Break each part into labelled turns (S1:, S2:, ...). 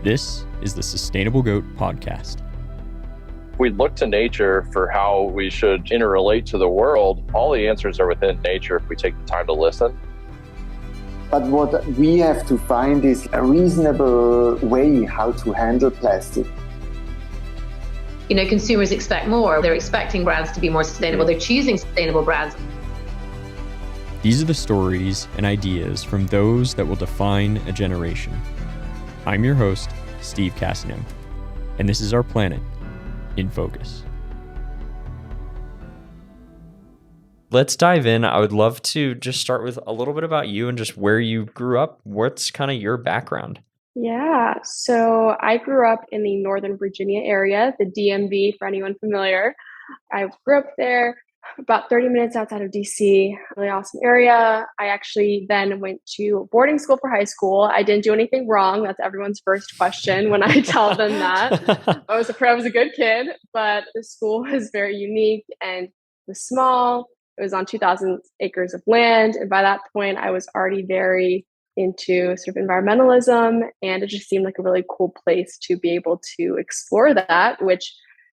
S1: This is the Sustainable Goat Podcast.
S2: We look to nature for how we should interrelate to the world. All the answers are within nature if we take the time to listen.
S3: But what we have to find is a reasonable way how to handle plastic.
S4: You know, consumers expect more. They're expecting brands to be more sustainable. They're choosing sustainable brands.
S1: These are the stories and ideas from those that will define a generation. I'm your host, Steve Cassinan, and this is our planet in focus. Let's dive in. I would love to just start with a little bit about you and just where you grew up. What's kind of your background?
S5: Yeah, so I grew up in the Northern Virginia area, the DMV, for anyone familiar. I grew up there about 30 minutes outside of DC, really awesome area. I actually then went to boarding school for high school. I didn't do anything wrong. That's everyone's first question when I tell them that. I was a good kid, but the school was very unique and was small. It was on 2,000 acres of land. And by that point, I was already very into sort of environmentalism. And it just seemed like a really cool place to be able to explore that, which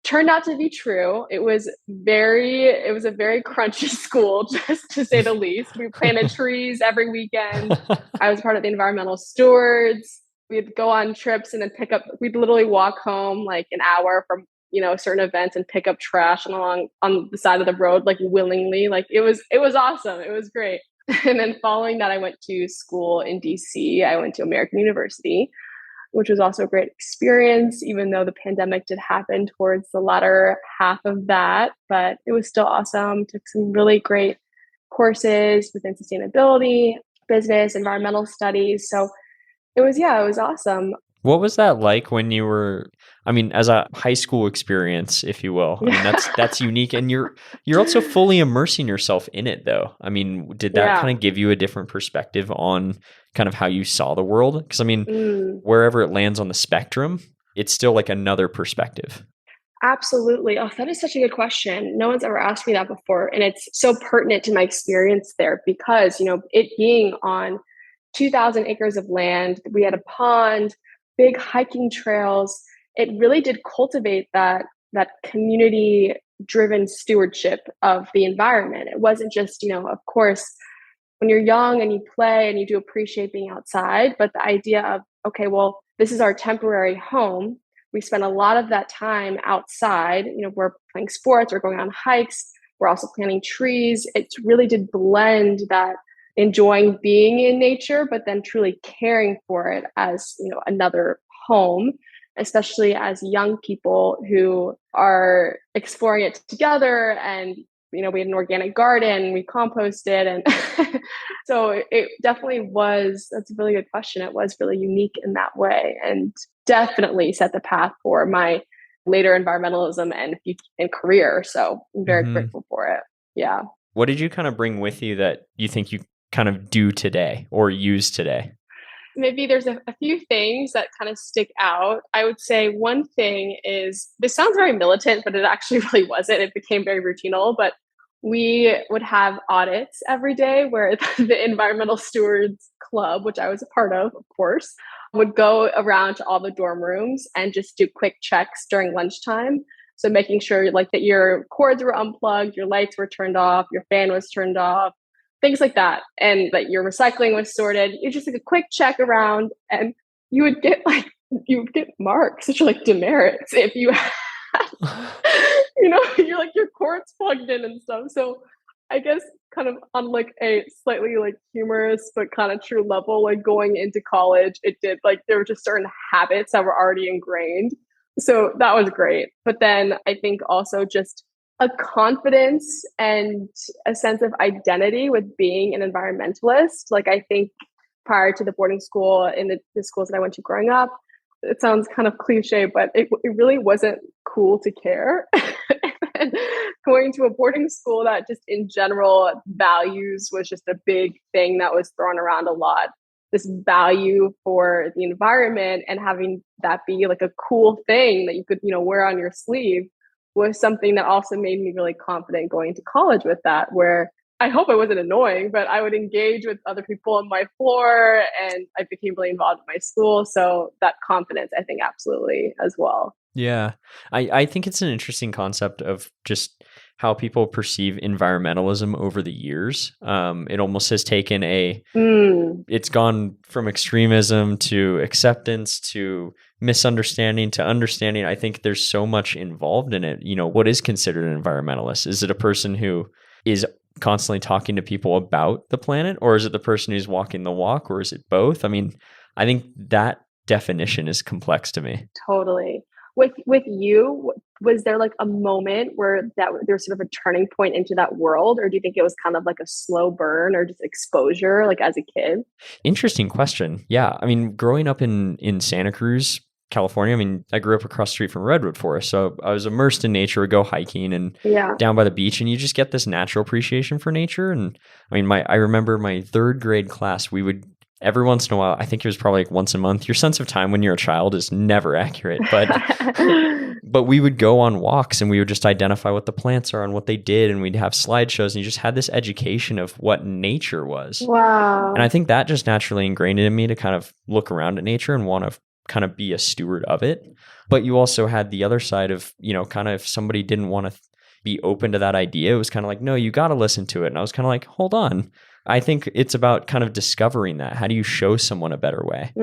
S5: turned out to be true. It was a very crunchy school, just to say the least. We planted trees every weekend. I was part of the environmental stewards. We'd go on trips and then we'd literally walk home like an hour from, certain events and pick up trash on the side of the road, like willingly. Like it was awesome. It was great. And then following that, I went to school in DC. I went to American University, which was also a great experience, even though the pandemic did happen towards the latter half of that. But it was still awesome. Took some really great courses within sustainability, business, environmental studies. So it was awesome.
S1: What was that like when you were, as a high school experience, if you will? That's unique. And you're also fully immersing yourself in it, though. Did that kind of give you a different perspective on kind of how you saw the world? Because, wherever it lands on the spectrum, it's still like another perspective.
S5: Absolutely. Oh, that is such a good question. No one's ever asked me that before. And it's so pertinent to my experience there because, it being on 2,000 acres of land, we had a pond, big hiking trails. It really did cultivate that community-driven stewardship of the environment. It wasn't just, of course, when you're young and you play and you do appreciate being outside, but the idea of, okay, well, this is our temporary home. We spend a lot of that time outside. We're playing sports, we're going on hikes, we're also planting trees. It really did blend that enjoying being in nature, but then truly caring for it as, another home, especially as young people who are exploring it together. And, we had an organic garden, we composted. And so it definitely that's a really good question. It was really unique in that way and definitely set the path for my later environmentalism and career. So I'm very grateful for it. Yeah.
S1: What did you kind of bring with you that you think you kind of do today or use today?
S5: Maybe there's a few things that kind of stick out. I would say one thing is, this sounds very militant, but it actually really wasn't. It became very routinal, but we would have audits every day where the Environmental Stewards Club, which I was a part of course, would go around to all the dorm rooms and just do quick checks during lunchtime. So making sure that your cords were unplugged, your lights were turned off, your fan was turned off, things like that. And that your recycling was sorted. You just a quick check around and you would get marks, which are like demerits if you had, your cords plugged in and stuff. So I guess kind of on a slightly humorous, but kind of true level, going into college, it did there were just certain habits that were already ingrained. So that was great. But then I think also just a confidence and a sense of identity with being an environmentalist. I think prior to the boarding school in the schools that I went to growing up, it sounds kind of cliche, but it really wasn't cool to care. And going to a boarding school that just in general values was just a big thing that was thrown around a lot. This value for the environment and having that be a cool thing that you could, wear on your sleeve was something that also made me really confident going to college with that, where I hope I wasn't annoying, but I would engage with other people on my floor, and I became really involved in my school. So that confidence, I think, absolutely as well.
S1: Yeah. I think it's an interesting concept of just how people perceive environmentalism over the years. It almost has taken it's gone from extremism to acceptance to misunderstanding to understanding. I think there's so much involved in it. What is considered an environmentalist? Is it a person who is constantly talking to people about the planet, or is it the person who's walking the walk, or is it both? I mean, I think that definition is complex to me.
S5: Totally. With you, was there like a moment where there's sort of a turning point into that world, or do you think it was kind of like a slow burn or just exposure, like as a kid?
S1: Interesting question. Yeah, I mean, growing up in Santa Cruz, California, I mean, I grew up across the street from Redwood Forest, so I was immersed in nature. Would go hiking and down by the beach, and you just get this natural appreciation for nature. And I mean, I remember my third grade class, we would every once in a while, I think it was probably like once a month. Your sense of time when you're a child is never accurate, but we would go on walks and we would just identify what the plants are and what they did, and we'd have slideshows, and you just had this education of what nature was.
S5: Wow.
S1: And I think that just naturally ingrained in me to kind of look around at nature and want to kind of be a steward of it. But you also had the other side of, kind of if somebody didn't want to be open to that idea, it was kind of like, no, you got to listen to it. And I was kind of like, hold on. I think it's about kind of discovering that. How do you show someone a better way?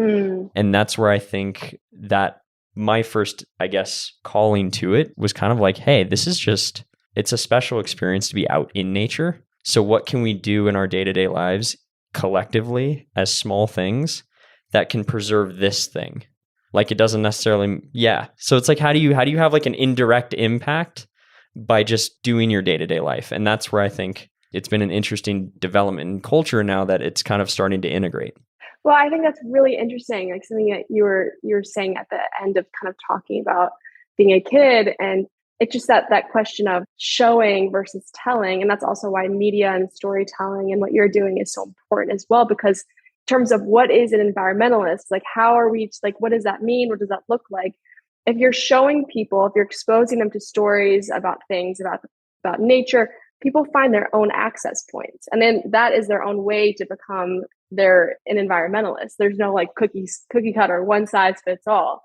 S1: And that's where I think that my first, I guess, calling to it was kind of like, hey, it's a special experience to be out in nature. So what can we do in our day-to-day lives collectively as small things that can preserve this thing? Like it doesn't necessarily, So it's like, how do you have like an indirect impact by just doing your day-to-day life? And that's where I think it's been an interesting development in culture now that it's kind of starting to integrate.
S5: Well, I think that's really interesting. Like something that you were saying at the end of kind of talking about being a kid, and it's just that question of showing versus telling. And that's also why media and storytelling and what you're doing is so important as well, because in terms of what is an environmentalist, like how are we, like, what does that mean? What does that look like? If you're showing people, if you're exposing them to stories about things, about nature, people find their own access points. And then that is their own way to become an environmentalist. There's no like cookie cutter, one size fits all.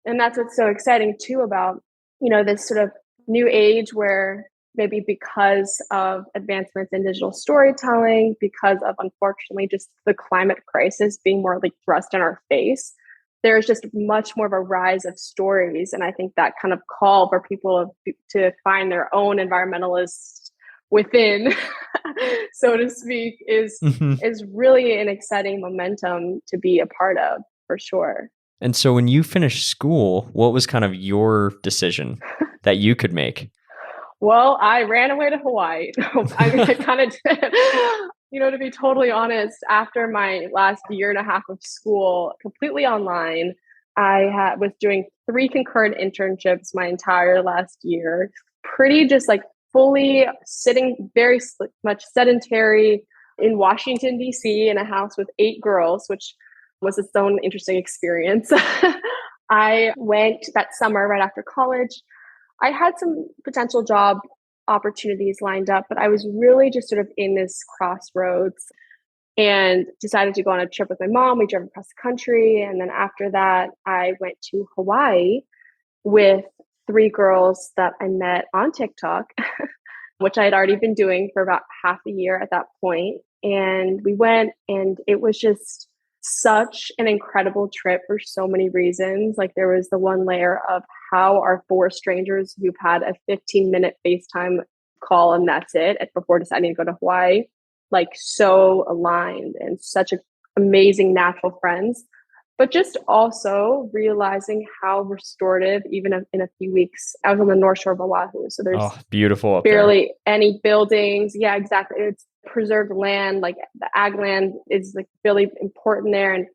S5: And that's what's so exciting too about, this sort of new age where maybe because of advancements in digital storytelling, because of unfortunately just the climate crisis being more like thrust in our face, there's just much more of a rise of stories. And I think that kind of call for people to find their own environmentalists within, so to speak, is really an exciting momentum to be a part of, for sure.
S1: And so when you finished school, what was kind of your decision that you could make?
S5: Well, I ran away to Hawaii. I mean, I kind of did. To be totally honest, after my last year and a half of school, completely online, I was doing 3 concurrent internships my entire last year. Pretty just like fully sitting very much sedentary in Washington, D.C. in a house with 8 girls, which was its own interesting experience. I went that summer right after college. I had some potential job opportunities lined up, but I was really just sort of in this crossroads and decided to go on a trip with my mom. We drove across the country. And then after that, I went to Hawaii with 3 girls that I met on TikTok, which I had already been doing for about half a year at that point. And we went, and it was just such an incredible trip for so many reasons. Like there was the one layer of how our 4 strangers who've had a 15-minute FaceTime call and that's it before deciding to go to Hawaii, like so aligned and such amazing natural friends. But just also realizing how restorative, even in a few weeks, I was on the North Shore of Oahu. So there's
S1: beautiful
S5: barely any buildings. Yeah, exactly. It's preserved land, like the ag land is like really important there. And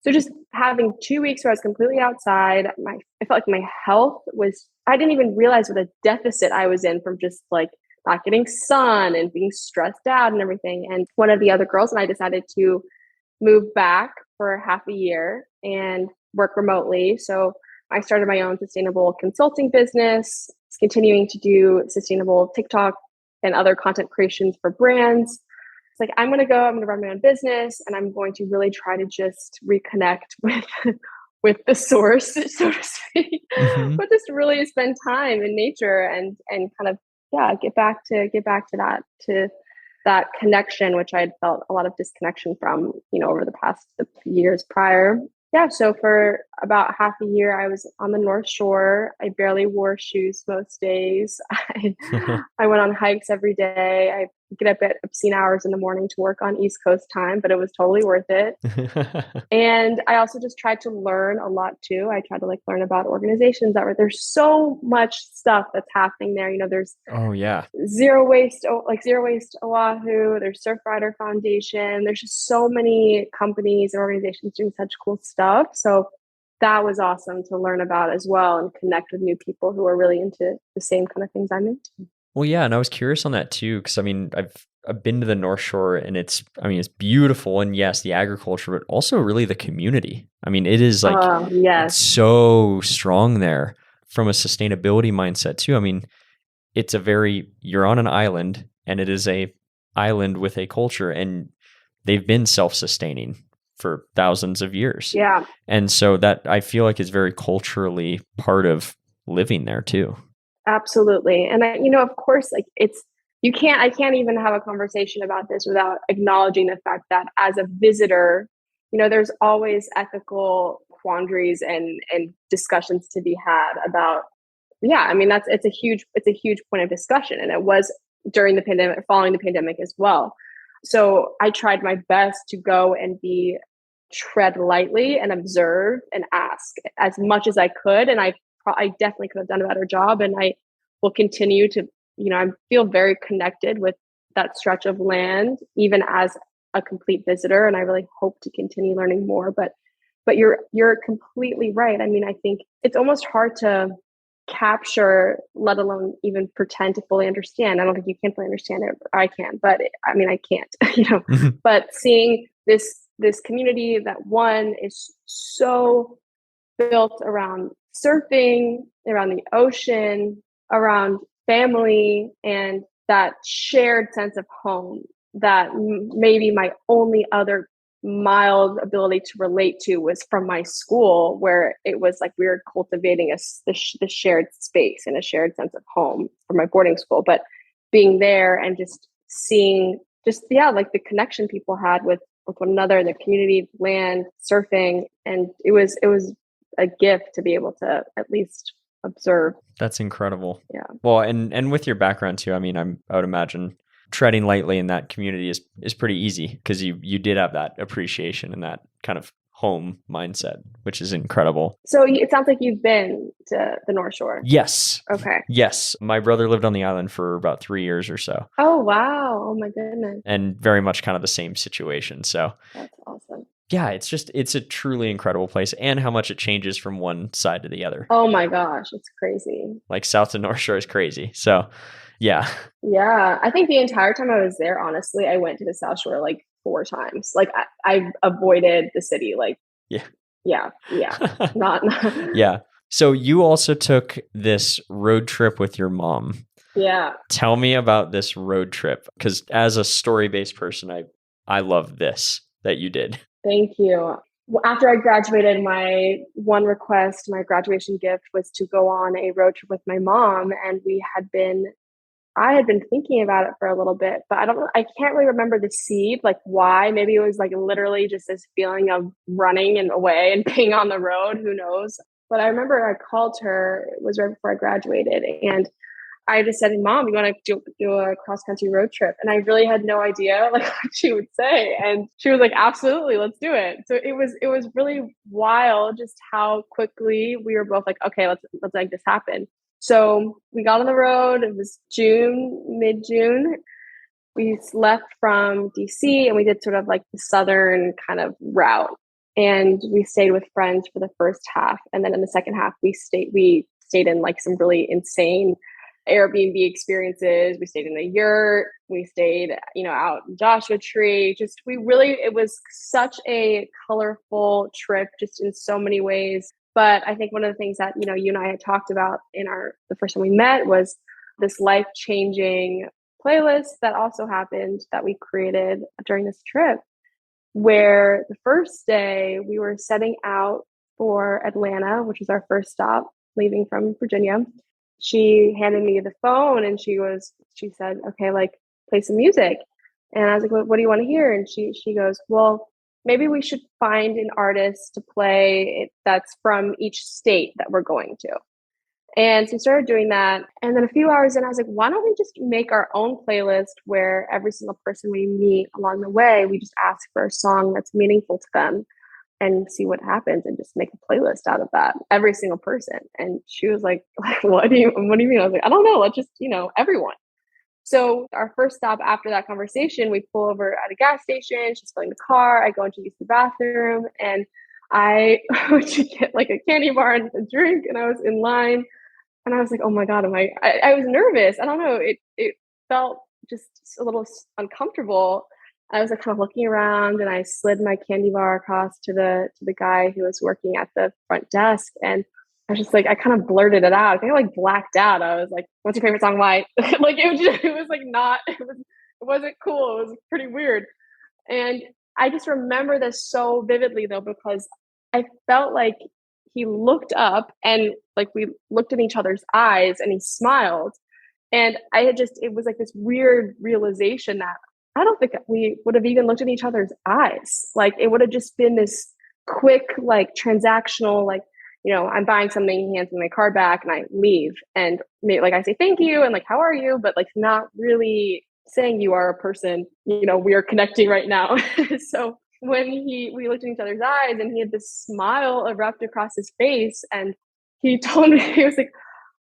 S5: so just having 2 weeks where I was completely outside, I felt like my health I didn't even realize what a deficit I was in from just like not getting sun and being stressed out and everything. And one of the other girls and I decided to move back for half a year and work remotely. So I started my own sustainable consulting business, continuing to do sustainable TikTok and other content creations for brands. It's like, I'm going to run my own business, and I'm going to really try to just reconnect with the source, so to speak, but just really spend time in nature and kind of, get back to that connection, which I had felt a lot of disconnection from, over the past years prior. Yeah. So for about half a year, I was on the North Shore. I barely wore shoes most days. I went on hikes every day. I get up at obscene hours in the morning to work on East Coast time, but it was totally worth it. And I also just tried to learn a lot too. I tried to learn about organizations there's so much stuff that's happening there. There's zero waste Oahu, there's Surfrider Foundation. There's just so many companies and organizations doing such cool stuff. So that was awesome to learn about as well and connect with new people who are really into the same kind of things I'm into.
S1: Well, yeah, and I was curious on that too, because I've been to the North Shore, and it's beautiful, and yes, the agriculture, but also really the community. It is it's so strong there from a sustainability mindset too. It's you're on an island, and it is a island with a culture, and they've been self-sustaining for thousands of years.
S5: Yeah.
S1: And so that I feel like is very culturally part of living there too.
S5: Absolutely. And of course, I can't even have a conversation about this without acknowledging the fact that as a visitor, there's always ethical quandaries and discussions to be had about, it's a huge point of discussion. And it was during the pandemic, following the pandemic as well. So I tried my best to go and tread lightly and observe and ask as much as I could. And I definitely could have done a better job. And I will continue to, I feel very connected with that stretch of land, even as a complete visitor. And I really hope to continue learning more, but you're completely right. I think it's almost hard to capture, let alone even pretend to fully understand. I don't think you can fully understand it. I can, but I can't, but seeing this community that one is so built around surfing, around the ocean, around family, and that shared sense of home that maybe my only other mild ability to relate to was from my school, where it was like we were cultivating the shared space and a shared sense of home from my boarding school. But being there and just seeing the connection people had with one another, the community, land, surfing, and it was a gift to be able to at least observe.
S1: That's incredible.
S5: Yeah.
S1: Well, and with your background too, I would imagine treading lightly in that community is pretty easy because you did have that appreciation and that kind of home mindset, which is incredible.
S5: So it sounds like you've been to the North Shore.
S1: Yes.
S5: Okay.
S1: Yes. My brother lived on the island for about 3 years or so.
S5: Oh, wow. Oh my goodness.
S1: And very much kind of the same situation. So
S5: that's awesome.
S1: Yeah, it's a truly incredible place, and how much it changes from one side to the other.
S5: Oh my gosh, it's crazy.
S1: South to North Shore is crazy. So yeah.
S5: Yeah. I think the entire time I was there, honestly, I went to the South Shore 4 times. I avoided the city. Yeah. Not.
S1: Yeah. So you also took this road trip with your mom.
S5: Yeah.
S1: Tell me about this road trip, because as a story-based person, I love this that you did.
S5: Thank you. After I graduated, my one request, my graduation gift, was to go on a road trip with my mom. And I had been thinking about it for a little bit, but I can't really remember the seed, why. Maybe it was literally just this feeling of running and away and being on the road. Who knows? But I remember I called her, it was right before I graduated, and I just said, Mom, you want to do a cross-country road trip? And I really had no idea what she would say. And she was like, absolutely, let's do it. So it was really wild just how quickly we were both like, okay, let's make this happen. So we got on the road. It was mid-June. We left from DC and we did sort of the southern kind of route. And we stayed with friends for the first half. And then in the second half, we stayed in some really insane Airbnb experiences. We stayed in a yurt. We stayed, out in Joshua Tree. It was such a colorful trip, just in so many ways. But I think one of the things that, you and I had talked about the first time we met was this life-changing playlist that also happened that we created during this trip, where the first day we were setting out for Atlanta, which was our first stop leaving from Virginia. She handed me the phone and she said, okay, like play some music. And I was like, what do you want to hear? And she goes, well, maybe we should find an artist to play that's from each state that we're going to. And so we started doing that. And then a few hours in, I was like, why don't we just make our own playlist where every single person we meet along the way, we just ask for a song that's meaningful to them and see what happens and just make a playlist out of that, every single person. And she was like, what do you mean? I was like, I don't know. Let's just, everyone. So our first stop after that conversation, we pull over at a gas station. She's filling the car. I go in to use the bathroom and I went to get like a candy bar and a drink, and I was in line. And I was like, oh my God, I was nervous. I don't know. It felt just a little uncomfortable. I was like kind of looking around and I slid my candy bar across to the guy who was working at the front desk. And I was just like, I kind of blurted it out. I think I like blacked out. I was like, what's your favorite song? Why? Like it was like it wasn't cool. It was pretty weird. And I just remember this so vividly though, because I felt like he looked up and like we looked in each other's eyes and he smiled. And it was like this weird realization that I don't think we would have even looked at each other's eyes. Like it would have just been this quick, like transactional, like, I'm buying something, he hands me my card back and I leave. And like I say, thank you. And like, how are you? But like not really saying you are a person, we are connecting right now. So when we looked in each other's eyes and he had this smile erupt across his face and he told me, he was like,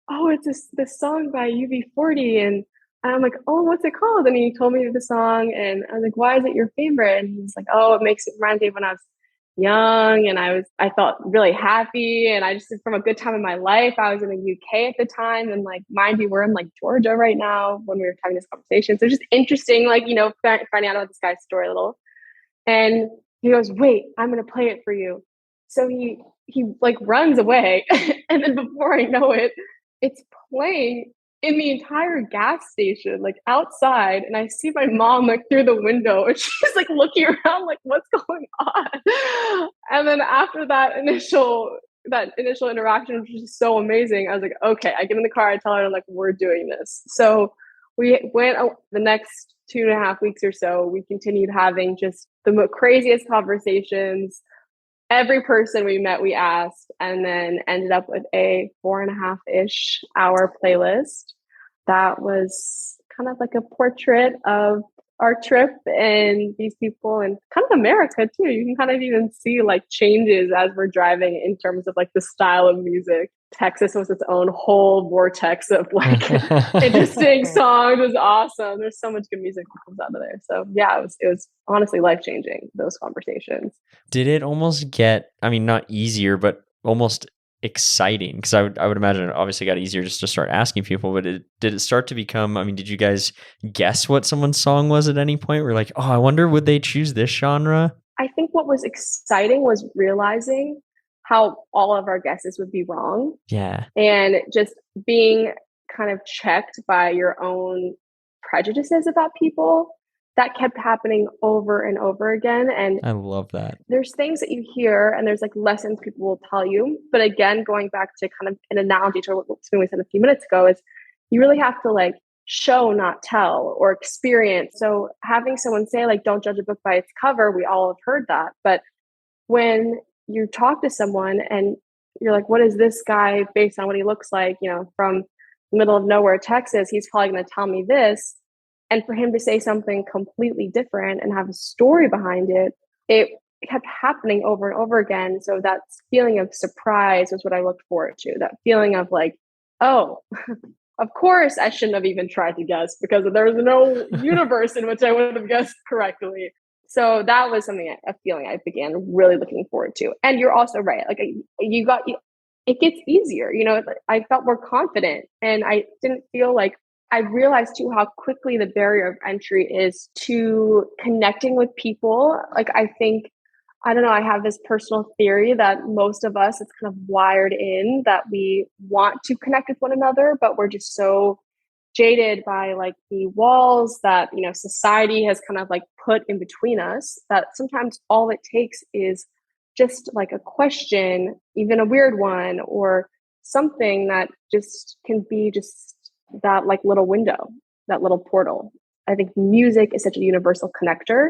S5: oh, it's this song by UB40. And I'm like, oh, what's it called? And he told me the song and I was like, why is it your favorite? And he was like, oh, it reminds me of when I was young and I felt really happy and I just from a good time in my life. I was in the UK at the time and like mind you, we're in like Georgia right now when we were having this conversation. So it's just interesting, like, finding out about this guy's story a little. And he goes, wait, I'm going to play it for you. So he like runs away. And then before I know it, it's playing in the entire gas station, like outside. And I see my mom like through the window and she's like looking around like, what's going on? And then after that initial interaction, which was so amazing, I was like, okay, I get in the car, I tell her, I'm like, we're doing this. So we went the next 2.5 weeks or so, we continued having just the craziest conversations. Every person we met, we asked, and then ended up with a 4.5-ish hour playlist that was kind of like a portrait of our trip and these people and kind of America too. You can kind of even see like changes as we're driving in terms of like the style of music. Texas was its own whole vortex of like interesting songs. It was awesome. There's so much good music that comes out of there. So yeah, it was honestly life-changing, those conversations.
S1: Did it almost get, I mean, not easier, but almost exciting? Because I would imagine it obviously got easier just to start asking people, but did it start to become, I mean, did you guys guess what someone's song was at any point? We're like, oh, I wonder, would they choose this genre?
S5: I think what was exciting was realizing how all of our guesses would be wrong.
S1: Yeah.
S5: And just being kind of checked by your own prejudices about people. That kept happening over and over again. And
S1: I love that.
S5: There's things that you hear and there's like lessons people will tell you. But again, going back to kind of an analogy to what we said a few minutes ago is you really have to like show, not tell, or experience. So having someone say like, don't judge a book by its cover, we all have heard that. But when you talk to someone and you're like, what is this guy based on what he looks like, from the middle of nowhere, Texas, he's probably going to tell me this. And for him to say something completely different and have a story behind it, it kept happening over and over again. So that feeling of surprise was what I looked forward to. That feeling of like, oh, of course I shouldn't have even tried to guess because there was no universe in which I would have guessed correctly. So that was a feeling I began really looking forward to. And you're also right. Like it gets easier, I felt more confident and I didn't feel like, I realized too how quickly the barrier of entry is to connecting with people. Like, I think, I don't know, I have this personal theory that most of us, it's kind of wired in that we want to connect with one another, but we're just so jaded by like the walls that, you know, society has kind of like put in between us, that sometimes all it takes is just like a question, even a weird one, or something that just can be just that like little window, that little portal. I think music is such a universal connector.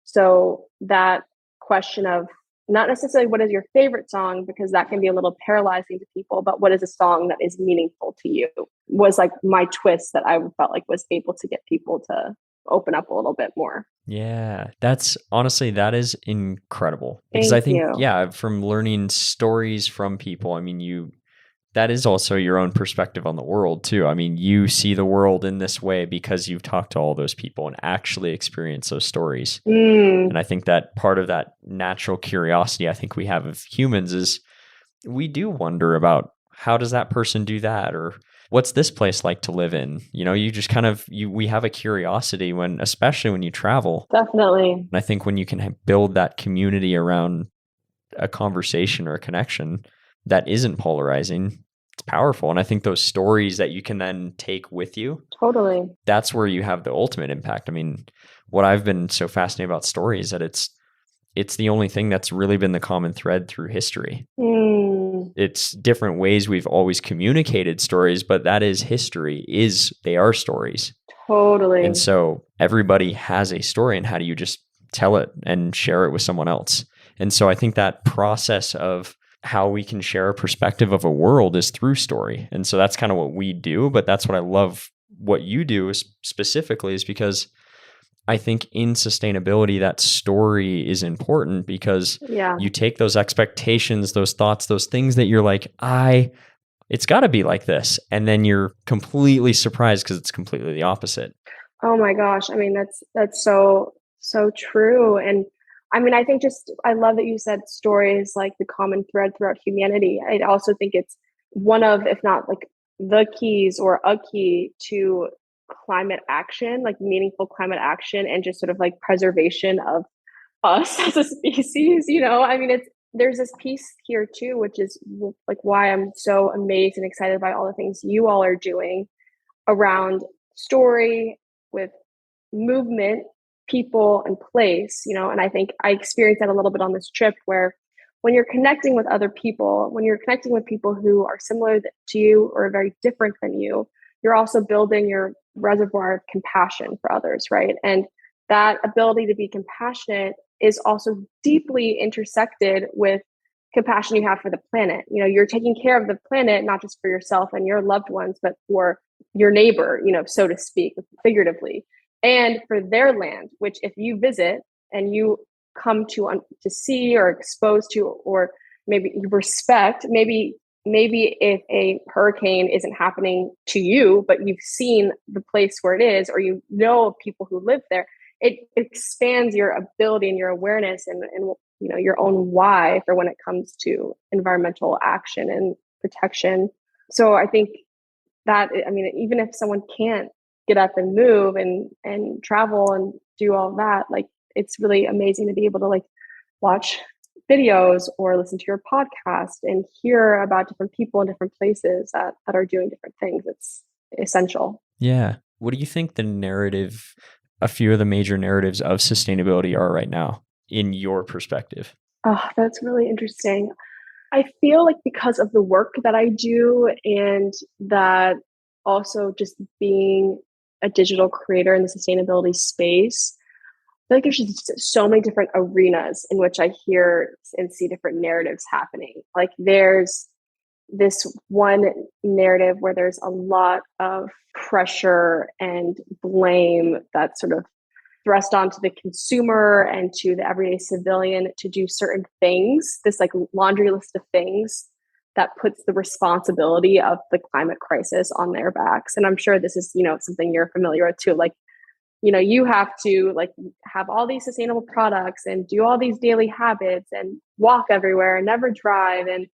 S5: So that question of not necessarily what is your favorite song, because that can be a little paralyzing to people, but what is a song that is meaningful to you, was like my twist that I felt like was able to get people to open up a little bit more.
S1: Yeah, that's honestly, that is incredible. Because
S5: Thank
S1: I think,
S5: you.
S1: yeah, from learning stories from people, I mean, that is also your own perspective on the world too. I mean, you see the world in this way because you've talked to all those people and actually experienced those stories. And I think that part of that natural curiosity I think we have of humans is we do wonder about, how does that person do that? Or what's this place like to live in? You know, you just kind of, we have a curiosity when, especially when you travel.
S5: Definitely.
S1: And I think when you can build that community around a conversation or a connection that isn't polarizing, it's powerful. And I think those stories that you can then take with you,
S5: Totally,
S1: that's where you have the ultimate impact. I mean, what I've been so fascinated about stories, that it's the only thing that's really been the common thread through history. It's different ways we've always communicated stories, but that is history, they are stories.
S5: Totally.
S1: And so everybody has a story, and how do you just tell it and share it with someone else? And so I think that process of how we can share a perspective of a world is through story. And so that's kind of what we do, but that's what I love what you do is specifically, is because I think in sustainability, that story is important, because you take those expectations, those thoughts, those things that you're like, it's got to be like this. And then you're completely surprised because it's completely the opposite.
S5: Oh my gosh. I mean, that's so true. And I mean, I think I love that you said story is like the common thread throughout humanity. I also think it's one of, if not like the keys or a key to climate action, like meaningful climate action, and just sort of like preservation of us as a species. You know, I mean, there's this piece here too, which is like why I'm so amazed and excited by all the things you all are doing around story with movement, people, and place, you know. And I think I experienced that a little bit on this trip, where when you're connecting with other people, when you're connecting with people who are similar to you or very different than you, you're also building your reservoir of compassion for others, right? And that ability to be compassionate is also deeply intersected with compassion you have for the planet. You know, you're taking care of the planet, not just for yourself and your loved ones, but for your neighbor, you know, so to speak, figuratively, and for their land, which if you visit and you come to see or expose to, or maybe you respect, maybe if a hurricane isn't happening to you, but you've seen the place where it is, or you know of people who live there, it expands your ability and your awareness and you know, your own why for when it comes to environmental action and protection. So I think that, I mean, even if someone can't get up and move and travel and do all that, like, it's really amazing to be able to like watch videos or listen to your podcast and hear about different people in different places that are doing different things. It's essential.
S1: Yeah. What do you think a few of the major narratives of sustainability are right now in your perspective?
S5: Oh, that's really interesting. I feel like because of the work that I do, and that also just being a digital creator in the sustainability space, I feel like there's just so many different arenas in which I hear and see different narratives happening. Like there's this one narrative where there's a lot of pressure and blame that's sort of thrust onto the consumer and to the everyday civilian to do certain things, this like laundry list of things that puts the responsibility of the climate crisis on their backs. And I'm sure this is, you know, something you're familiar with too. Like, you know, you have to like have all these sustainable products and do all these daily habits and walk everywhere and never drive. And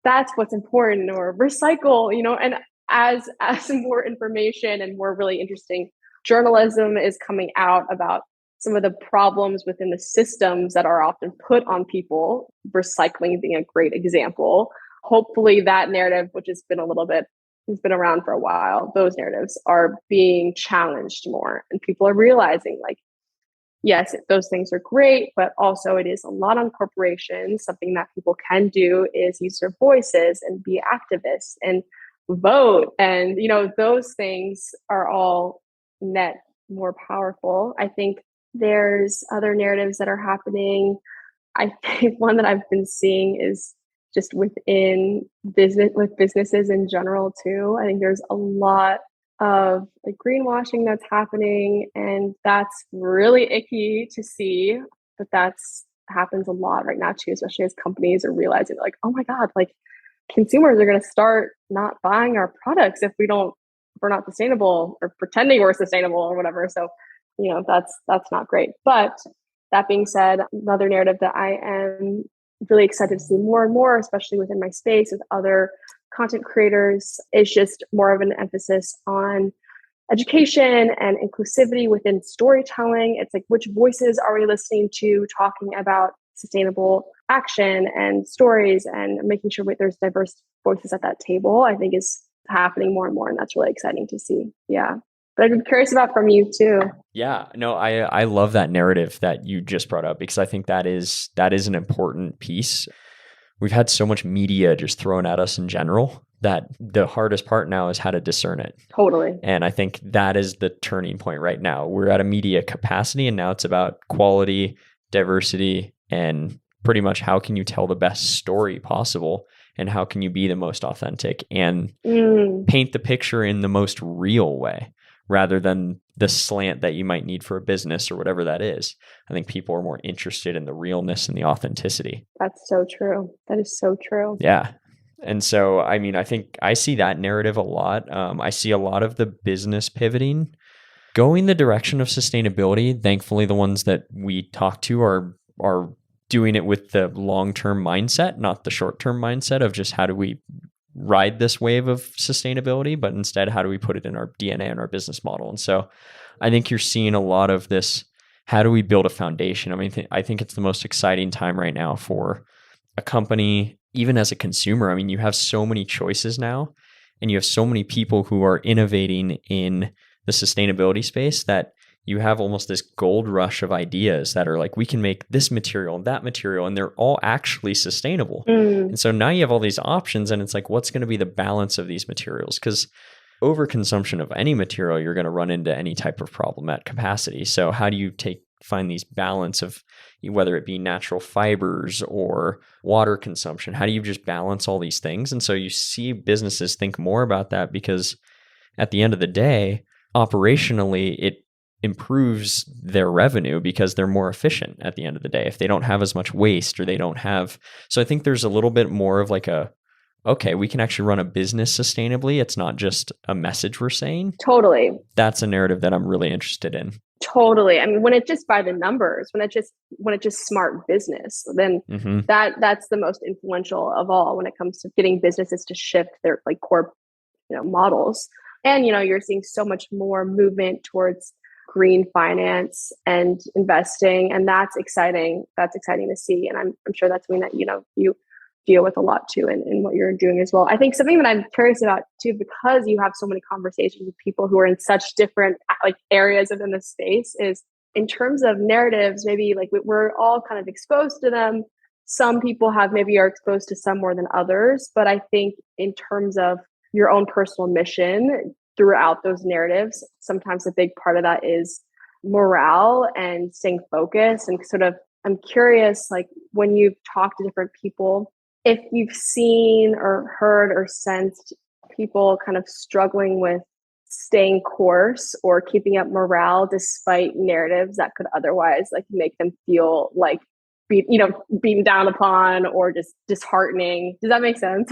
S5: that's what's important, or recycle, you know. And as more information and more really interesting journalism is coming out about some of the problems within the systems that are often put on people, recycling being a great example. Hopefully that narrative, which has been a little bit who's been around for a while, those narratives are being challenged more. And people are realizing like, yes, those things are great, but also it is a lot on corporations. Something that people can do is use their voices and be activists and vote. And, those things are all net more powerful. I think there's other narratives that are happening. I think one that I've been seeing is just within businesses in general too. I think there's a lot of like greenwashing that's happening, and that's really icky to see, but that's happens a lot right now too, especially as companies are realizing like, oh my God, like consumers are going to start not buying our products if we're not sustainable or pretending we're sustainable or whatever. So, that's not great. But that being said, another narrative that I am really excited to see more and more, especially within my space with other content creators, is just more of an emphasis on education and inclusivity within storytelling. It's like, which voices are we listening to talking about sustainable action and stories, and making sure there's diverse voices at that table, I think is happening more and more. And that's really exciting to see. Yeah. But I'm curious about from you too.
S1: Yeah, no, I love that narrative that you just brought up, because I think that is an important piece. We've had so much media just thrown at us in general that the hardest part now is how to discern it.
S5: Totally.
S1: And I think that is the turning point right now. We're at a media capacity, and now it's about quality, diversity, and pretty much how can you tell the best story possible, and how can you be the most authentic and paint the picture in the most real way, rather than the slant that you might need for a business or whatever that is. I think people are more interested in the realness and the authenticity.
S5: That's so true. That is so true.
S1: Yeah. And so, I mean, I think I see that narrative a lot. I see a lot of the business pivoting, going the direction of sustainability. Thankfully, the ones that we talk to are doing it with the long-term mindset, not the short-term mindset of just how do we ride this wave of sustainability, but instead, how do we put it in our DNA and our business model? And so I think you're seeing a lot of this, how do we build a foundation? I mean, I think it's the most exciting time right now for a company, even as a consumer. I mean, you have so many choices now, and you have so many people who are innovating in the sustainability space that you have almost this gold rush of ideas that are like, we can make this material and that material, and they're all actually sustainable. And so now you have all these options, and it's like, what's going to be the balance of these materials? Because overconsumption of any material, you're going to run into any type of problem at capacity. So how do you find these balance of whether it be natural fibers or water consumption? How do you just balance all these things? And so you see businesses think more about that, because at the end of the day, operationally, it improves their revenue because they're more efficient at the end of the day. If they don't have as much waste, or they don't have, so I think there's a little bit more of like okay, we can actually run a business sustainably. It's not just a message we're saying.
S5: Totally.
S1: That's a narrative that I'm really interested in.
S5: Totally. I mean, when it's just by the numbers, when it's just smart business, then that's the most influential of all when it comes to getting businesses to shift their like core, models. And, you're seeing so much more movement towards green finance and investing. And that's exciting. That's exciting to see. And I'm sure that's something that, you deal with a lot too in what you're doing as well. I think something that I'm curious about too, because you have so many conversations with people who are in such different like areas within the space, is in terms of narratives, maybe like we're all kind of exposed to them. Some people maybe are exposed to some more than others. But I think in terms of your own personal mission, throughout those narratives, sometimes a big part of that is morale and staying focused. And sort of, I'm curious, like when you've talked to different people, if you've seen or heard or sensed people kind of struggling with staying course or keeping up morale despite narratives that could otherwise like make them feel like beaten down upon or just disheartening. Does that make sense?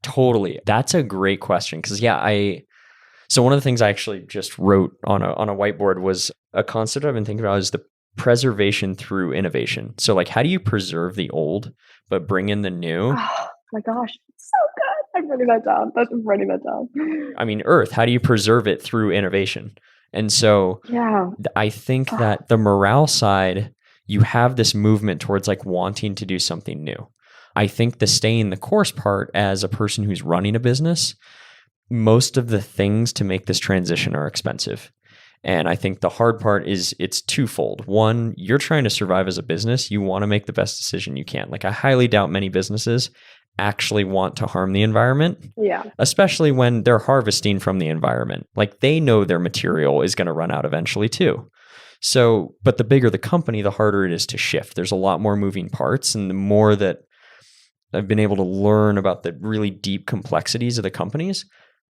S1: Totally. That's a great question. Because so one of the things I actually just wrote on a whiteboard was a concept I've been thinking about is the preservation through innovation. So like, how do you preserve the old, but bring in the new?
S5: Oh my gosh, so good. I'm writing that down.
S1: I mean, Earth, how do you preserve it through innovation? And so I think that the morale side, you have this movement towards like wanting to do something new. I think the staying the course part, as a person who's running a business, most of the things to make this transition are expensive. And I think the hard part is it's twofold. One, you're trying to survive as a business. You want to make the best decision you can. Like, I highly doubt many businesses actually want to harm the environment.
S5: Yeah.
S1: Especially when they're harvesting from the environment. Like, they know their material is going to run out eventually too. So, but the bigger the company, the harder it is to shift. There's a lot more moving parts. And the more that I've been able to learn about the really deep complexities of the companies,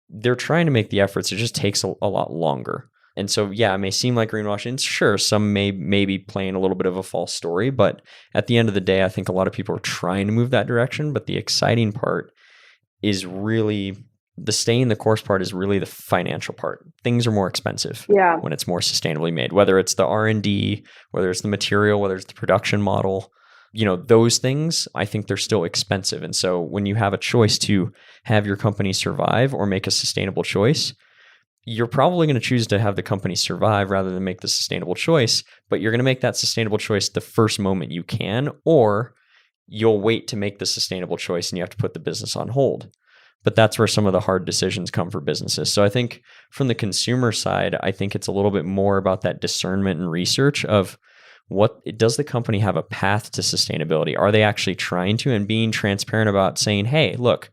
S1: they're trying to make the efforts. It just takes a lot longer. And so, yeah, it may seem like greenwashing. Sure, some may be playing a little bit of a false story, but at the end of the day, I think a lot of people are trying to move that direction. But the exciting part is really the staying the course part is really the financial part. Things are more expensive when it's more sustainably made, whether it's the R&D, whether it's the material, whether it's the production model. Those things, I think they're still expensive. And so when you have a choice to have your company survive or make a sustainable choice, you're probably going to choose to have the company survive rather than make the sustainable choice, but you're going to make that sustainable choice the first moment you can, or you'll wait to make the sustainable choice and you have to put the business on hold. But that's where some of the hard decisions come for businesses. So I think from the consumer side, I think it's a little bit more about that discernment and research of does the company have a path to sustainability? Are they actually trying to, and being transparent about saying, hey, look,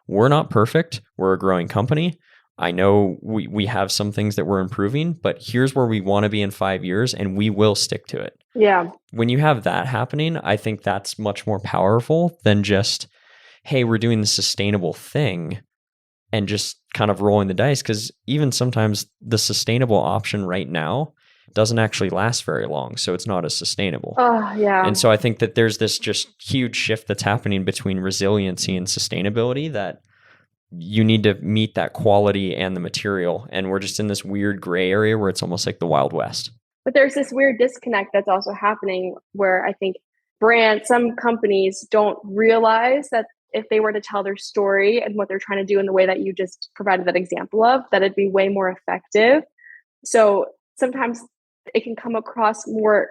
S1: we're not perfect. We're a growing company. I know we have some things that we're improving, but here's where we want to be in 5 years, and we will stick to it.
S5: Yeah.
S1: When you have that happening, I think that's much more powerful than just, hey, we're doing the sustainable thing and just kind of rolling the dice. Because even sometimes the sustainable option right now doesn't actually last very long. So it's not as sustainable.
S5: Yeah.
S1: And so I think that there's this just huge shift that's happening between resiliency and sustainability that you need to meet that quality and the material. And we're just in this weird gray area where it's almost like the Wild West.
S5: But there's this weird disconnect that's also happening where I think some companies don't realize that if they were to tell their story and what they're trying to do in the way that you just provided that example of, that it'd be way more effective. So sometimes it can come across more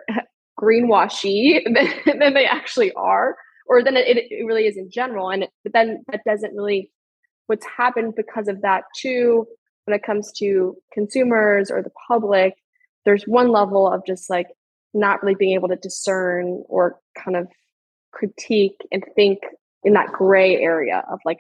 S5: greenwashy than they actually are, or than it really is in general. But then that doesn't really, what's happened because of that too, when it comes to consumers or the public, there's one level of just like not really being able to discern or kind of critique and think in that gray area of like,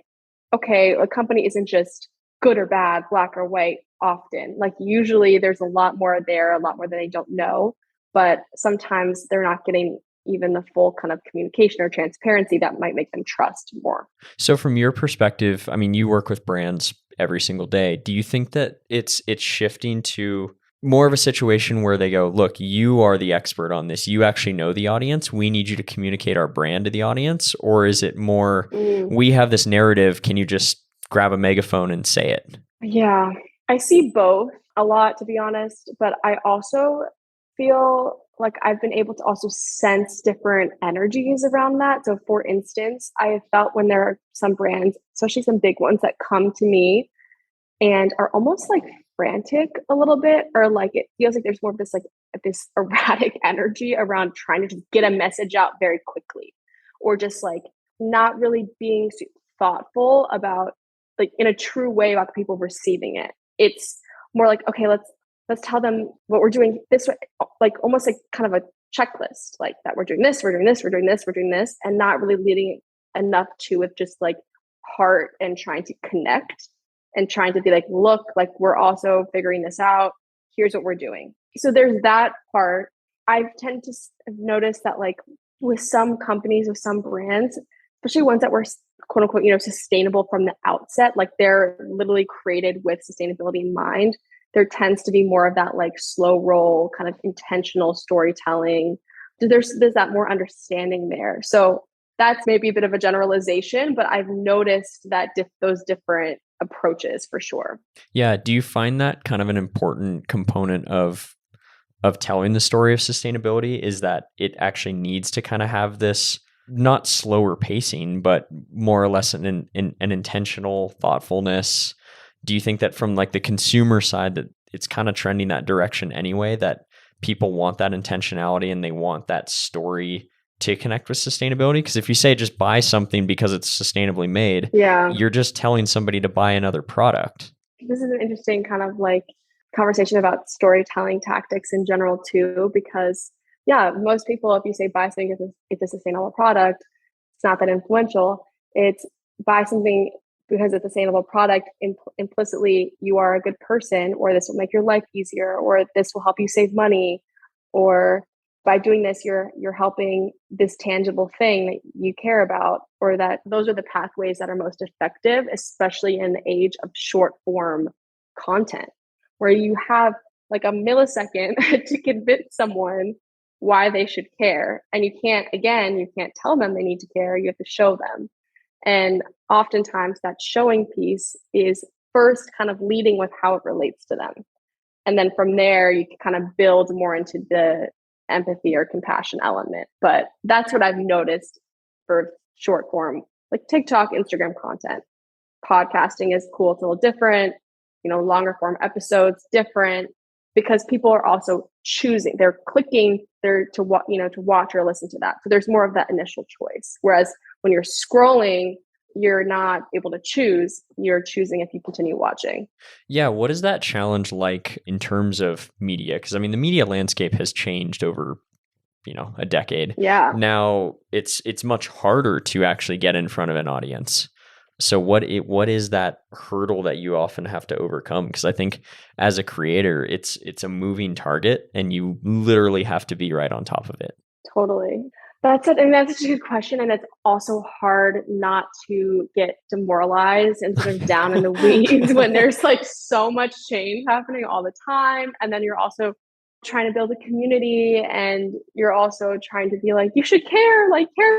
S5: okay, a company isn't just good or bad, black or white often. Like usually there's a lot more there, a lot more that they don't know, but sometimes they're not getting even the full kind of communication or transparency that might make them trust more.
S1: So from your perspective, I mean, you work with brands every single day. Do you think that it's shifting to more of a situation where they go, look, you are the expert on this. You actually know the audience. We need you to communicate our brand to the audience. Or is it more, we have this narrative. Can you just grab a megaphone and say it?
S5: Yeah, I see both a lot, to be honest. But I also feel like I've been able to also sense different energies around that. So for instance, I have felt when there are some brands, especially some big ones, that come to me and are almost like frantic a little bit, or like it feels like there's more of this like this erratic energy around trying to just get a message out very quickly, or just like not really being thoughtful about like in a true way about the people receiving it. It's more like, okay, let's tell them what we're doing this way, like almost like kind of a checklist, like that we're doing this, we're doing this, we're doing this, we're doing this, and not really leading enough to with just like heart and trying to connect and trying to be like, look, like we're also figuring this out. Here's what we're doing. So there's that part. I tend to notice that like with some companies, with some brands, especially ones that were quote unquote, sustainable from the outset, like they're literally created with sustainability in mind. There tends to be more of that like slow roll kind of intentional storytelling. There's that more understanding there. So that's maybe a bit of a generalization, but I've noticed that those different approaches for sure.
S1: Yeah. Do you find that kind of an important component of telling the story of sustainability is that it actually needs to kind of have this not slower pacing, but more or less an intentional thoughtfulness? Do you think that from like the consumer side that it's kind of trending that direction anyway, that people want that intentionality and they want that story to connect with sustainability? Because if you say just buy something because it's sustainably made, you're just telling somebody to buy another product.
S5: This is an interesting kind of like conversation about storytelling tactics in general too, because most people, if you say buy something because it's a sustainable product, it's not that influential. It's buy something because it's a sustainable product. Implicitly, you are a good person, or this will make your life easier, or this will help you save money, or by doing this, you're helping this tangible thing that you care about, or that those are the pathways that are most effective, especially in the age of short form content, where you have like a millisecond to convince someone why they should care. And you can't tell them they need to care. You have to show them. And oftentimes that showing piece is first kind of leading with how it relates to them. And then from there, you can kind of build more into the empathy or compassion element. But that's what I've noticed for short form, like TikTok, Instagram content. Podcasting is cool. It's a little different, longer form episodes, different, because people are also choosing, they're clicking there to watch or listen to that. So there's more of that initial choice. Whereas when you're scrolling, you're not able to choose. You're choosing if you continue watching.
S1: Yeah. What is that challenge like in terms of media? Because the media landscape has changed over, a decade.
S5: Yeah.
S1: Now it's much harder to actually get in front of an audience. So what is that hurdle that you often have to overcome? Because I think as a creator, it's a moving target, and you literally have to be right on top of it.
S5: Totally. That's such a good question. And it's also hard not to get demoralized and sort of down in the weeds when there's like so much change happening all the time. And then you're also trying to build a community, and you're also trying to be like, you should care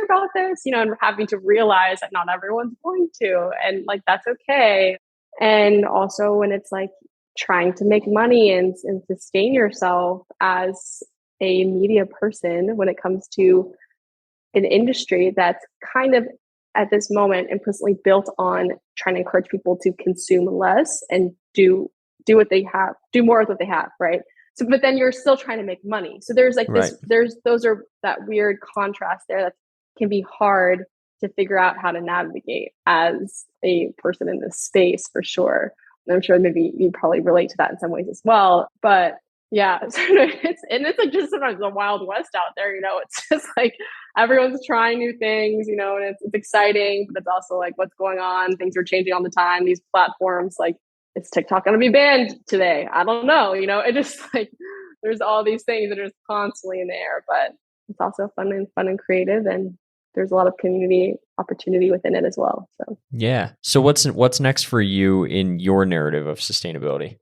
S5: about this, and having to realize that not everyone's going to, and like, that's okay. And also when it's like trying to make money and sustain yourself as a media person when it comes to an industry that's kind of at this moment implicitly built on trying to encourage people to consume less and do what they have, do more with what they have, right? So, but then you're still trying to make money. So there's like this, those are that weird contrast there that can be hard to figure out how to navigate as a person in this space, for sure. And I'm sure maybe you probably relate to that in some ways as well. But yeah, it's like just sometimes the Wild West out there, it's just like everyone's trying new things, and it's exciting, but it's also like, what's going on? Things are changing all the time. These platforms, like, is TikTok going to be banned today? I don't know. It just like, there's all these things that are just constantly in the air, but it's also fun and creative, and there's a lot of community opportunity within it as well. So
S1: yeah. So what's next for you in your narrative of sustainability?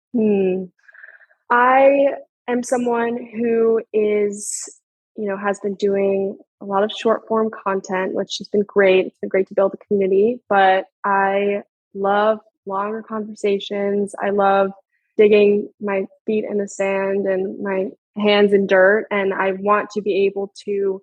S5: I am someone who is, has been doing a lot of short form content, which has been great. It's been great to build a community, but I love longer conversations. I love digging my feet in the sand and my hands in dirt. And I want to be able to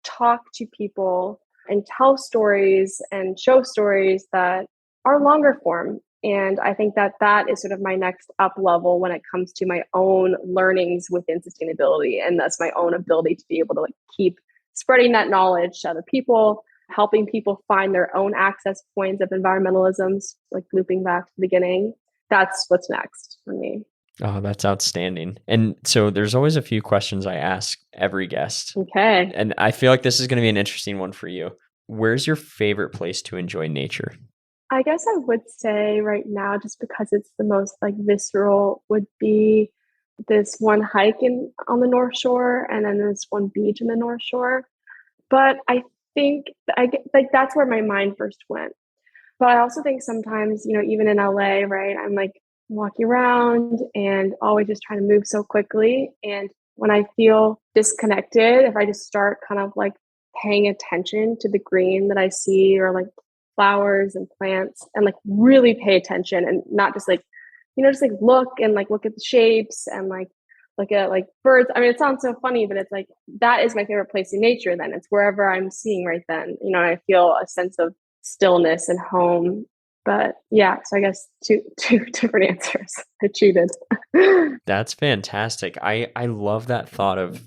S5: talk to people and tell stories and show stories that are longer form. And I think that is sort of my next up level when it comes to my own learnings within sustainability. And that's my own ability to be able to like keep spreading that knowledge to other people, helping people find their own access points of environmentalisms, like looping back to the beginning. That's what's next for me.
S1: Oh, that's outstanding. And so there's always a few questions I ask every guest.
S5: Okay.
S1: And I feel like this is going to be an interesting one for you. Where's your favorite place to enjoy nature?
S5: I guess I would say right now, just because it's the most like visceral, would be this one hike on the North Shore, and then this one beach in the North Shore. But I think that's where my mind first went. But I also think sometimes, even in LA, right, I'm like walking around and always just trying to move so quickly. And when I feel disconnected, if I just start kind of like paying attention to the green that I see, or like flowers and plants, and like really pay attention and not just like, just like look at the shapes and like look at like birds. I mean, it sounds so funny, but it's like, that is my favorite place in nature. Then it's wherever I'm seeing right then, I feel a sense of stillness and home. But yeah, so I guess two different answers. I cheated.
S1: That's fantastic. I love that thought of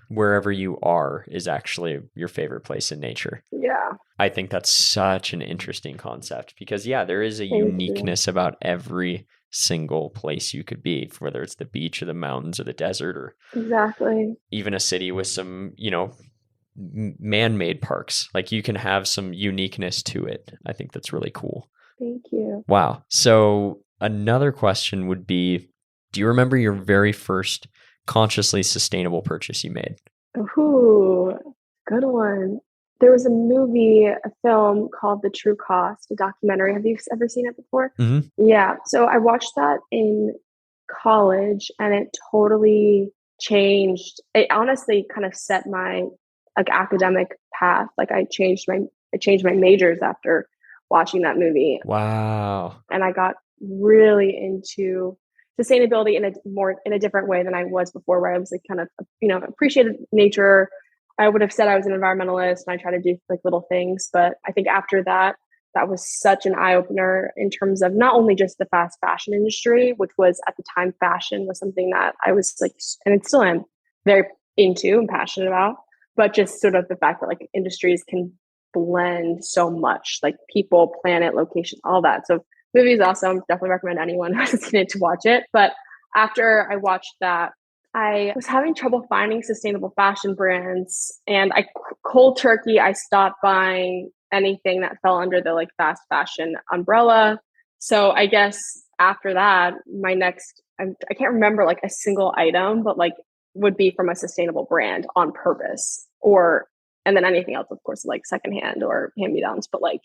S1: wherever you are is actually your favorite place in nature.
S5: Yeah.
S1: I think that's such an interesting concept because, there is a
S5: Thank
S1: uniqueness about every single place you could be, whether it's the beach or the mountains or the desert or
S5: exactly.
S1: even a city with some, man-made parks. Like you can have some uniqueness to it. I think that's really cool.
S5: Thank you.
S1: Wow. So another question would be, do you remember your very first consciously sustainable purchase you made?
S5: Ooh, good one. There was a film called The True Cost, a documentary. Have you ever seen it before?
S1: Mm-hmm.
S5: Yeah. So I watched that in college and it totally changed. It honestly kind of set my academic path. Like I changed my majors after watching that movie.
S1: Wow.
S5: And I got really into sustainability in a different way than I was before, where I was like kind of, appreciated nature. I would have said I was an environmentalist and I try to do like little things, but I think after that, that was such an eye opener in terms of not only just the fast fashion industry, which was at the time fashion was something that I was like, and it still am very into and passionate about, but just sort of the fact that like industries can blend so much, like people, planet, location, all that. So movie is awesome. Definitely recommend anyone who's seen it to watch it. But after I watched that, I was having trouble finding sustainable fashion brands, and cold turkey, I stopped buying anything that fell under the like fast fashion umbrella. So I guess after that, my next, I can't remember like a single item, but like would be from a sustainable brand on purpose, and then anything else, of course, like secondhand or hand-me-downs. But like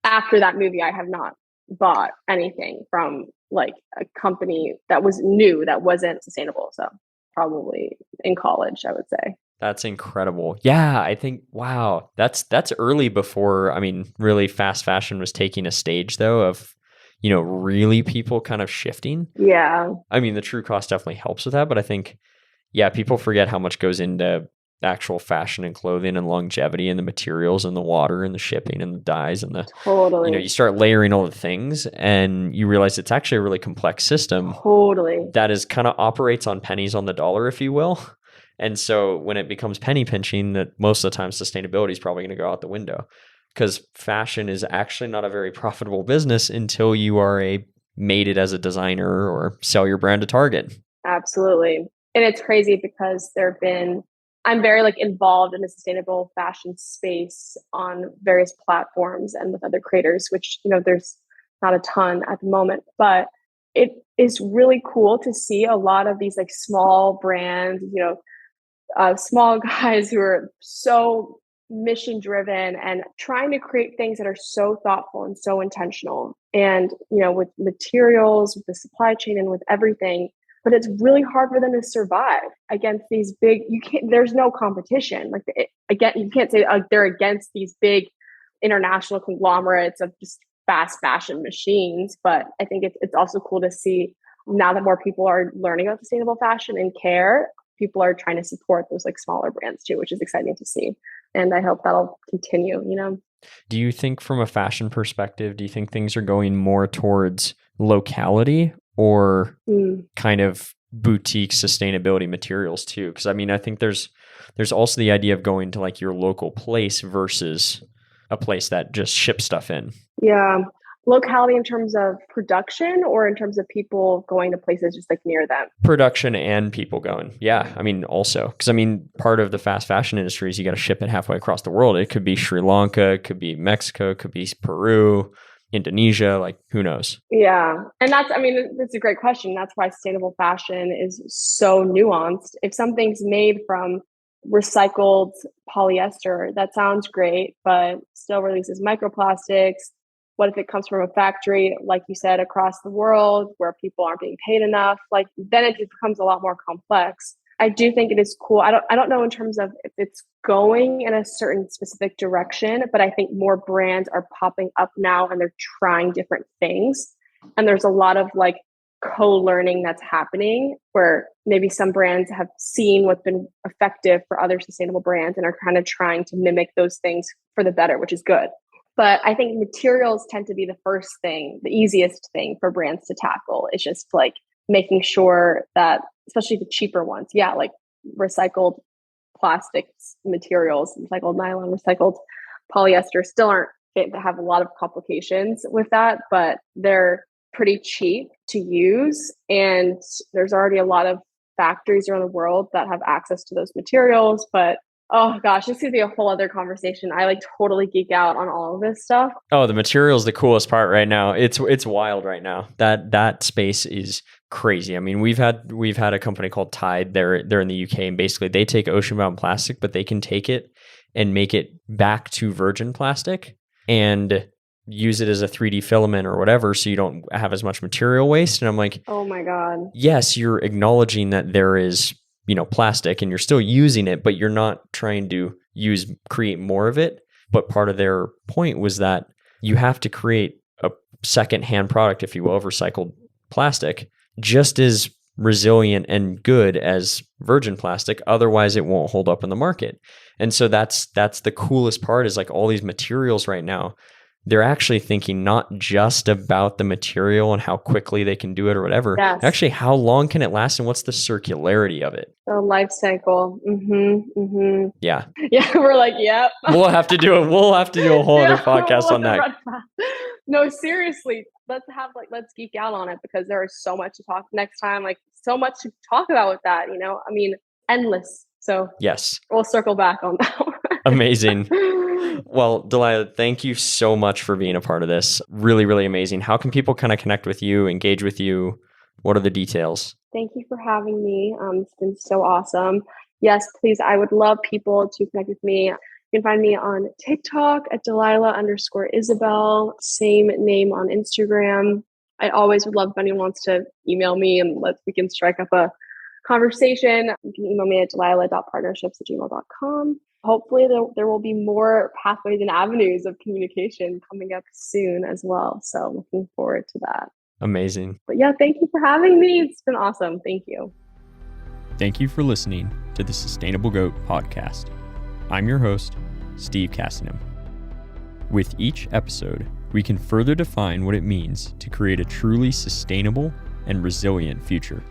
S5: after that movie, I have not bought anything from like a company that was new, that wasn't sustainable. So probably in college, I would say.
S1: That's incredible. Yeah, I think, wow, that's early before, really fast fashion was taking a stage though of, really people kind of shifting.
S5: Yeah.
S1: The true cost definitely helps with that, but I think, people forget how much goes into actual fashion and clothing and longevity and the materials and the water and the shipping and the dyes and the
S5: totally.
S1: You start layering all the things and you realize it's actually a really complex system.
S5: Totally.
S1: That is kind of operates on pennies on the dollar, if you will. And so when it becomes penny pinching, that most of the time sustainability is probably going to go out the window, because fashion is actually not a very profitable business until you are made it as a designer or sell your brand to Target.
S5: Absolutely. And it's crazy because I'm very like involved in the sustainable fashion space on various platforms and with other creators, which, there's not a ton at the moment, but it is really cool to see a lot of these like small brands, small guys who are so mission driven and trying to create things that are so thoughtful and so intentional. And, with materials, with the supply chain and with everything, but it's really hard for them to survive against these big, there's no competition. Like again, you can't say they're against these big international conglomerates of just fast fashion machines. But I think it's also cool to see now that more people are learning about sustainable fashion and care, people are trying to support those like smaller brands too, which is exciting to see. And I hope that'll continue,
S1: Do you think from a fashion perspective, do you think things are going more towards locality or kind of boutique sustainability materials too? Because I think there's also the idea of going to like your local place versus a place that just ships stuff in.
S5: Yeah. Locality in terms of production or in terms of people going to places just like near them?
S1: Production and people going. Yeah. Also, because part of the fast fashion industry is you got to ship it halfway across the world. It could be Sri Lanka, it could be Mexico, it could be Peru, Indonesia, like who knows?
S5: Yeah. And that's a great question. That's why sustainable fashion is so nuanced. If something's made from recycled polyester, that sounds great, but still releases microplastics. What if it comes from a factory, like you said, across the world where people aren't being paid enough? Like then it becomes a lot more complex. I do think it is cool. I don't know in terms of if it's going in a certain specific direction, but I think more brands are popping up now and they're trying different things. And there's a lot of like co-learning that's happening where maybe some brands have seen what's been effective for other sustainable brands and are kind of trying to mimic those things for the better, which is good. But I think materials tend to be the first thing, the easiest thing for brands to tackle. It's just like making sure that, especially the cheaper ones, like recycled plastic materials, recycled nylon, recycled polyester, still aren't fit. They have a lot of complications with that, but they're pretty cheap to use. And there's already a lot of factories around the world that have access to those materials. But oh gosh, this could be a whole other conversation. I like totally geek out on all of this stuff.
S1: Oh, the material is the coolest part right now. It's wild right now. That space is crazy. I mean, we've had a company called Tide. They're in the UK, and basically they take ocean-bound plastic, but they can take it and make it back to virgin plastic and use it as a 3D filament or whatever, so you don't have as much material waste. And I'm like,
S5: oh my God.
S1: Yes, you're acknowledging that there is, plastic and you're still using it, but you're not trying to create more of it. But part of their point was that you have to create a second-hand product, if you will, of recycled plastic, just as resilient and good as virgin plastic. Otherwise, it won't hold up in the market. And so that's the coolest part, is like all these materials right now, they're actually thinking not just about the material and how quickly they can do it or whatever.
S5: Yes.
S1: Actually, how long can it last and what's the circularity of it?
S5: The life cycle.
S1: Yeah.
S5: Yeah, we're like, yep.
S1: We'll have to do a whole other podcast on that.
S5: No, seriously. Let's geek out on it, because there is so much to talk next time. Like, so much to talk about with that, I mean, endless. So
S1: yes,
S5: we'll circle back on that one.
S1: Amazing. Well, Delilah, thank you so much for being a part of this. Really, really amazing. How can people kind of connect with you, engage with you? What are the details?
S5: Thank you for having me. It's been so awesome. Yes, please. I would love people to connect with me. You can find me on TikTok at Delilah_Isabel, same name on Instagram. I always would love if anyone wants to email me and we can strike up a conversation. You can email me at delilah.partnerships@gmail.com. Hopefully there will be more pathways and avenues of communication coming up soon as well. So looking forward to that.
S1: Amazing.
S5: But yeah, thank you for having me. It's been awesome. Thank you.
S1: Thank you for listening to the Sustainable Goat podcast. I'm your host, Steve Cassingham. With each episode, we can further define what it means to create a truly sustainable and resilient future.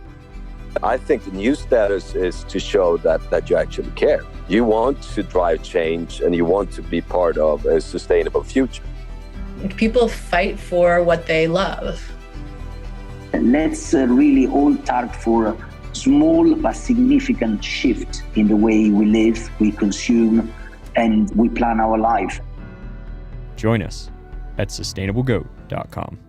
S6: I think the new status is to show that you actually care. You want to drive change and you want to be part of a sustainable future.
S7: People fight for what they love.
S8: Let's really all start for a small but significant shift in the way we live, we consume, and we plan our life.
S1: Join us at sustainablegoat.com.